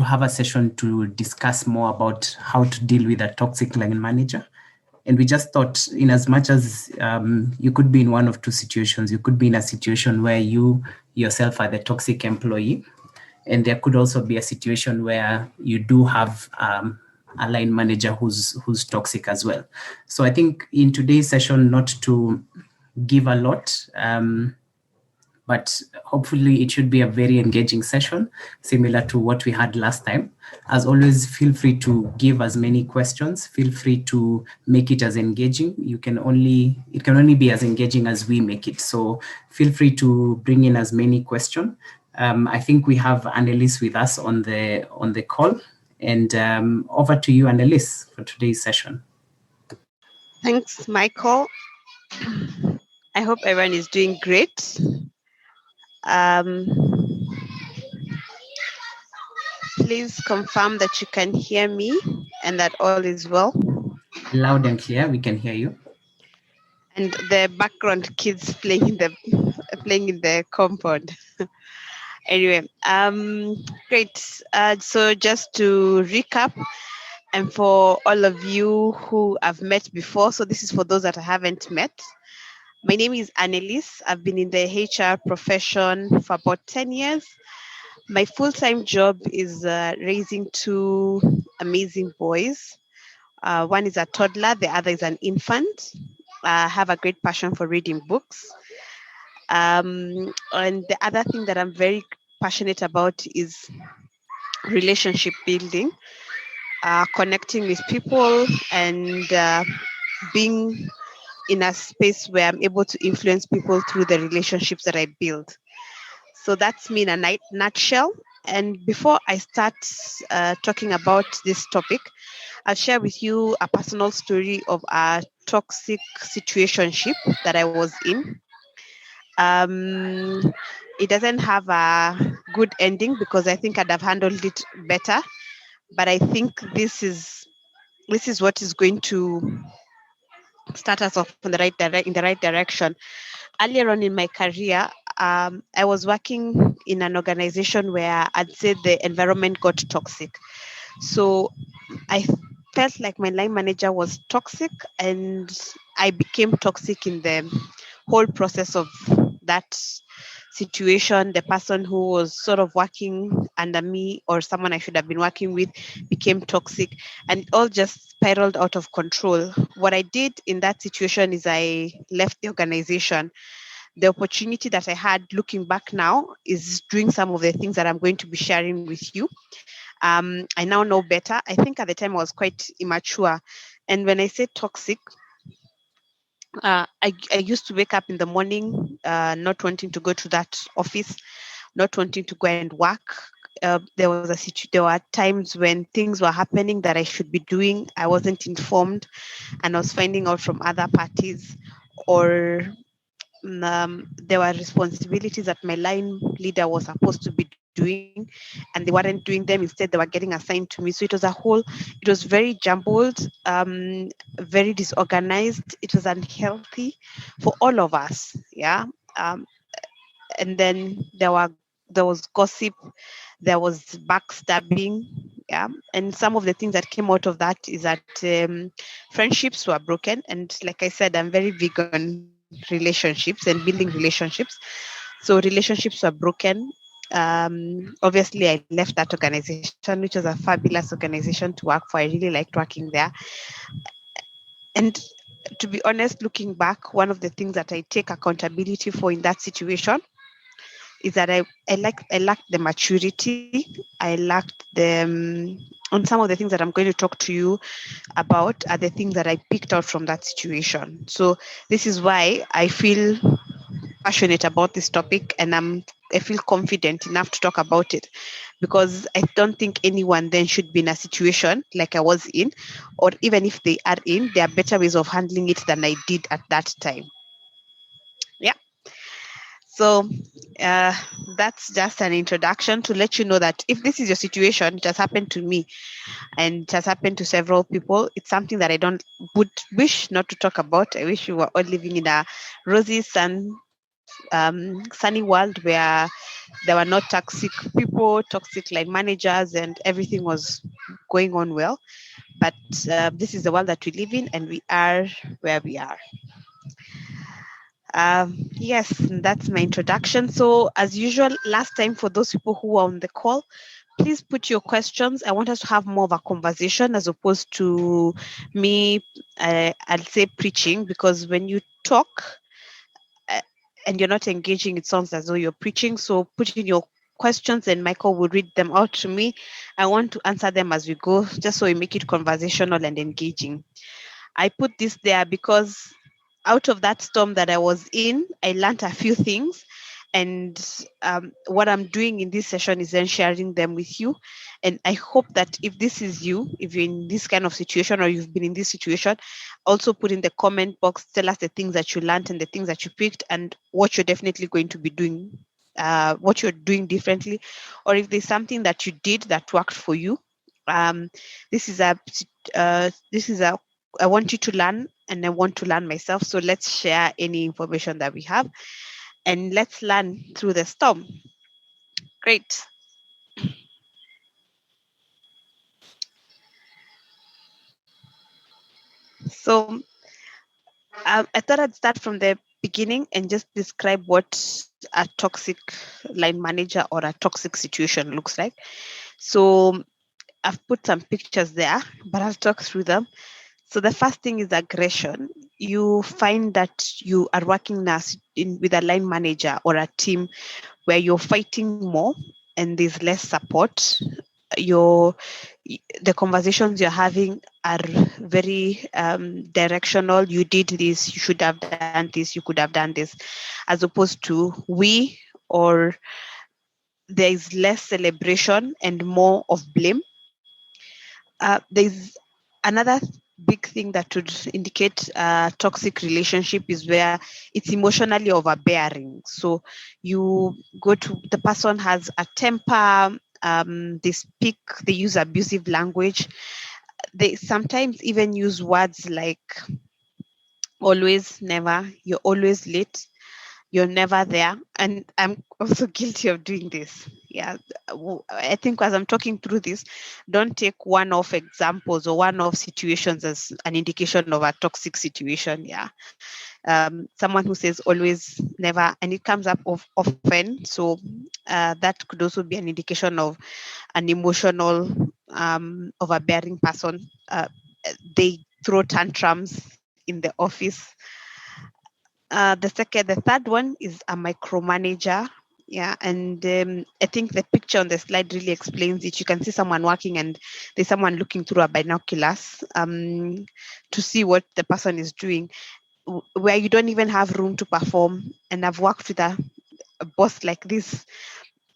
to have a session to discuss more about how to deal with a toxic line manager. And we just thought, in as much as you could be in one of two situations, you could be in a situation where you yourself are the toxic employee, and there could also be a situation where you do have a line manager who's toxic as well. So I think in today's session, not to give a lot, but hopefully it should be a very engaging session, similar to what we had last time. As always, feel free to give as many questions. Feel free to make it as engaging. It can only be as engaging as we make it. So feel free to bring in as many questions. I think we have Anneliese with us on the call. And over to you, Anneliese, for today's session. Thanks, Michael. I hope everyone is doing great. Please confirm that you can hear me and that all is well. Loud and clear, we can hear you. And the background kids playing in the compound. Anyway, great. So just to recap, and for all of you who I've met before, so this is for those that I haven't met. My name is Anneliese. I've been in the HR profession for about 10 years. My full-time job is raising two amazing boys. One is a toddler, the other is an infant. I have a great passion for reading books. And the other thing that I'm very passionate about is relationship building, connecting with people, and being in a space where I'm able to influence people through the relationships that I build. So that's me in a nutshell. And before I start talking about this topic, I'll share with you a personal story of a toxic situationship that I was in. It doesn't have a good ending because I think I'd have handled it better. But I think this is what is going to start us off in the right direction. Earlier on in my career, I was working in an organization where I'd say the environment got toxic. So I felt like my line manager was toxic, and I became toxic in the whole process of that situation. The person who was sort of working under me, or someone I should have been working with, became toxic, and it all just spiraled out of control. What I did in that situation is I left the organization. The opportunity that I had looking back now is doing some of the things that I'm going to be sharing with you. I now know better. I think at the time I was quite immature. And when I say toxic, I used to wake up in the morning not wanting to go to that office, not wanting to go and work. There were times when things were happening that I should be doing. I wasn't informed, and I was finding out from other parties, or there were responsibilities that my line leader was supposed to be doing, and they weren't doing them. Instead, they were getting assigned to me. So it was very jumbled, very disorganized. It was unhealthy for all of us. Yeah. And then there was gossip, there was backstabbing. Yeah. And some of the things that came out of that is that friendships were broken. And like I said, I'm very big on relationships and building relationships. So relationships were broken. Obviously, I left that organization, which was a fabulous organization to work for. I really liked working there. And to be honest, looking back, one of the things that I take accountability for in that situation is that I lacked the maturity. I lacked the, on some of the things that I'm going to talk to you about are the things that I picked out from that situation. So this is why I feel passionate about this topic, and I feel confident enough to talk about it, because I don't think anyone then should be in a situation like I was in, or even if they are in, there are better ways of handling it than I did at that time. Yeah. So that's just an introduction to let you know that if this is your situation, it has happened to me and it has happened to several people. It's something that I would wish not to talk about. I wish we were all living in a rosy, sunny world where there were not toxic people, toxic line managers, and everything was going on well. But this is the world that we live in, and we are where we are. Yes, that's my introduction. So, as usual, last time for those people who are on the call, please put your questions. I want us to have more of a conversation as opposed to me, I'll say preaching, because when you talk uh, and you're not engaging, it sounds as though you're preaching. So, put in your questions and Michael will read them out to me. I want to answer them as we go, just so we make it conversational and engaging. I put this there because out of that storm that I was in, I learned a few things. And what I'm doing in this session is then sharing them with you. And I hope that if this is you, if you're in this kind of situation or you've been in this situation, also put in the comment box, tell us the things that you learned and the things that you picked and what you're definitely going to be doing, what you're doing differently, or if there's something that you did that worked for you. This is a I want you to learn and I want to learn myself. So let's share any information that we have and let's learn through the storm. Great. So I thought I'd start from the beginning and just describe what a toxic line manager or a toxic situation looks like. So I've put some pictures there, but I'll talk through them. So the first thing is aggression. You find that you are working with a line manager or a team where you're fighting more and there's less support. The conversations you're having are very directional. You did this, you should have done this, you could have done this, as opposed to we, or there is less celebration and more of blame. There's another big thing that would indicate a toxic relationship is where it's emotionally overbearing. So you go to the person has a temper, they use abusive language. They sometimes even use words like always, never, you're always late, you're never there. And I'm also guilty of doing this. Yeah. I think as I'm talking through this, don't take one-off examples or one-off situations as an indication of a toxic situation. Yeah. Someone who says always, never, and it comes up often. So that could also be an indication of an emotional, overbearing person. They throw tantrums in the office. The third one is a micromanager. Yeah, and I think the picture on the slide really explains it. You can see someone working and there's someone looking through a binoculars to see what the person is doing, where you don't even have room to perform. And I've worked with a boss like this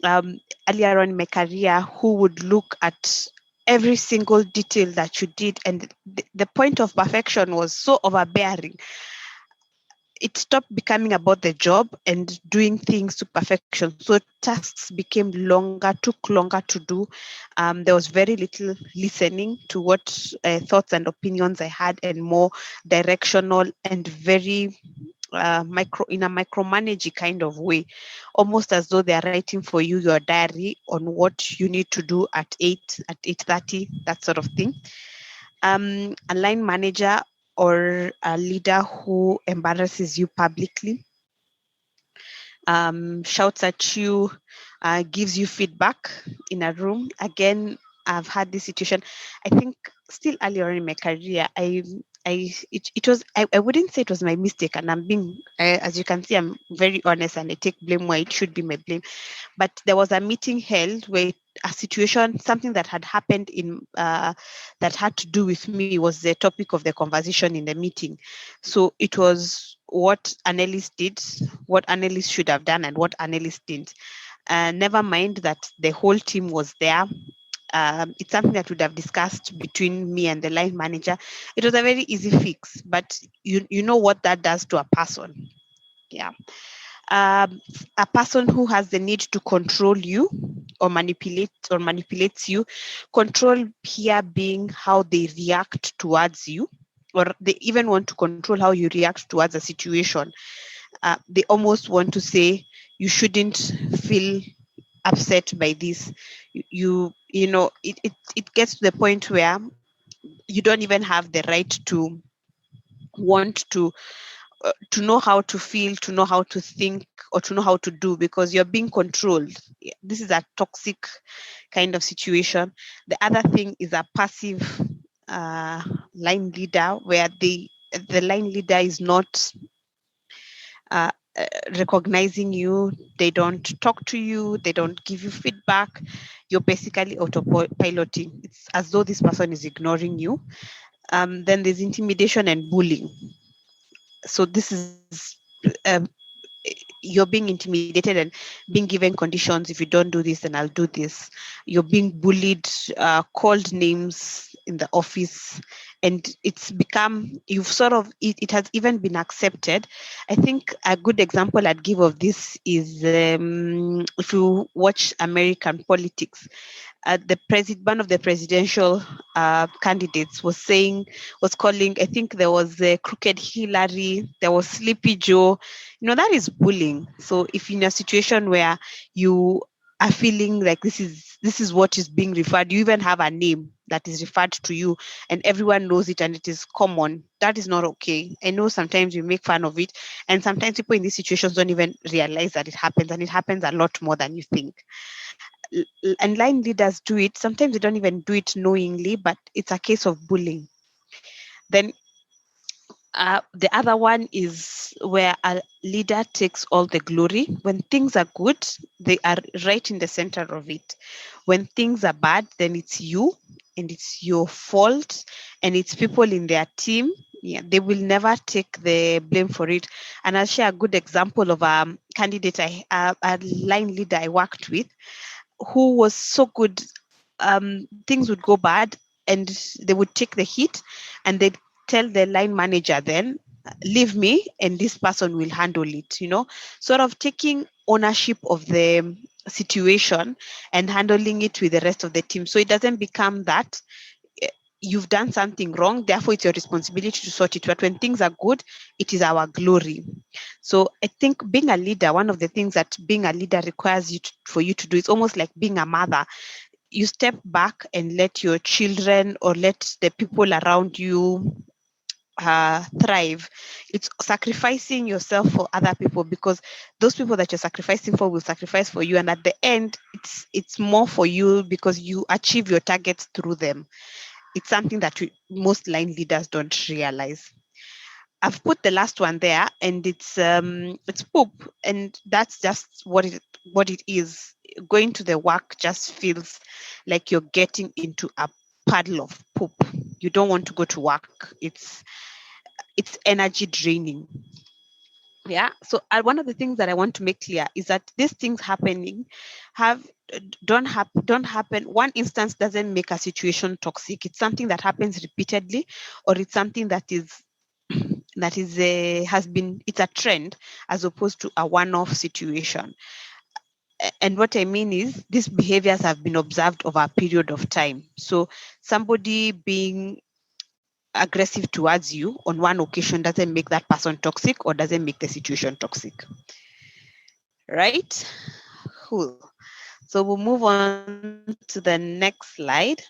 earlier on in my career, who would look at every single detail that you did, and the point of perfection was so overbearing. It stopped becoming about the job and doing things to perfection. So tasks became longer, took longer to do. There was very little listening to what thoughts and opinions I had, and more directional and very in a micromanaging kind of way, almost as though they are writing for you your diary on what you need to do at 8:30, that sort of thing. A line manager or a leader who embarrasses you publicly, shouts at you, gives you feedback in a room. Again, I've had this situation. I think still earlier in my career, I wouldn't say it was my mistake, and I'm being, as you can see, I'm very honest and I take blame where it should be my blame. But there was a meeting held where a situation, something that had happened that had to do with me, was the topic of the conversation in the meeting. So it was what Anneliese did, what Anneliese should have done, and what Anneliese didn't. Never mind that the whole team was there. It's something that would have discussed between me and the line manager. It was a very easy fix, but you know what that does to a person. Yeah. A person who has the need to control you or manipulates you. Control here being how they react towards you, or they even want to control how you react towards a situation. they almost want to say you shouldn't feel upset by this. It gets to the point where you don't even have the right to want to know how to feel, to know how to think, or to know how to do, because you're being controlled. This is a toxic kind of situation. The other thing is a passive uh, line leader, where the line leader is not uh, recognizing you. They don't talk to you. They don't give you feedback. You're basically autopiloting. It's as though this person is ignoring you. Then there's intimidation and bullying. So this is you're being intimidated and being given conditions. If you don't do this, then I'll do this. You're being bullied, called names in the office, and it's become, you've sort of, it has even been accepted. I think a good example I'd give of this is if you watch American politics. One of the presidential candidates was calling, I think there was Crooked Hillary, there was Sleepy Joe. That is bullying. So if in a situation where you are feeling like this is what is being referred, you even have a name that is referred to you and everyone knows it and it is common, that is not okay. I know sometimes we make fun of it, and sometimes people in these situations don't even realize that it happens, and it happens a lot more than you think. And line leaders do it. Sometimes they don't even do it knowingly, but it's a case of bullying. Then the other one is where a leader takes all the glory. When things are good, they are right in the center of it. When things are bad, then it's you and it's your fault, and it's people in their team. Yeah, they will never take the blame for it. And I'll share a good example of a candidate, a line leader I worked with, who was so good. Things would go bad and they would take the hit, and they'd tell the line manager, then leave me and this person will handle it, sort of taking ownership of the situation and handling it with the rest of the team. So it doesn't become that you've done something wrong, therefore it's your responsibility to sort it. But when things are good, it is our glory. So I think being a leader, one of the things that being a leader requires for you to do is almost like being a mother. You step back and let your children or let the people around you thrive. It's sacrificing yourself for other people, because those people that you're sacrificing for will sacrifice for you, and at the end it's more for you because you achieve your targets through them. It's something that most line leaders don't realize. I've put the last one there, and it's poop, and that's just what it is. Going to the work just feels like you're getting into a puddle of poop. You don't want to go to work. It's energy draining. Yeah. So one of the things that I want to make clear is that these things happening don't happen. One instance doesn't make a situation toxic. It's something that happens repeatedly, or it's something that is it's a trend as opposed to a one-off situation. And what I mean is these behaviors have been observed over a period of time. So somebody being aggressive towards you on one occasion doesn't make that person toxic or doesn't make the situation toxic. Right? Cool. So we'll move on to the next slide.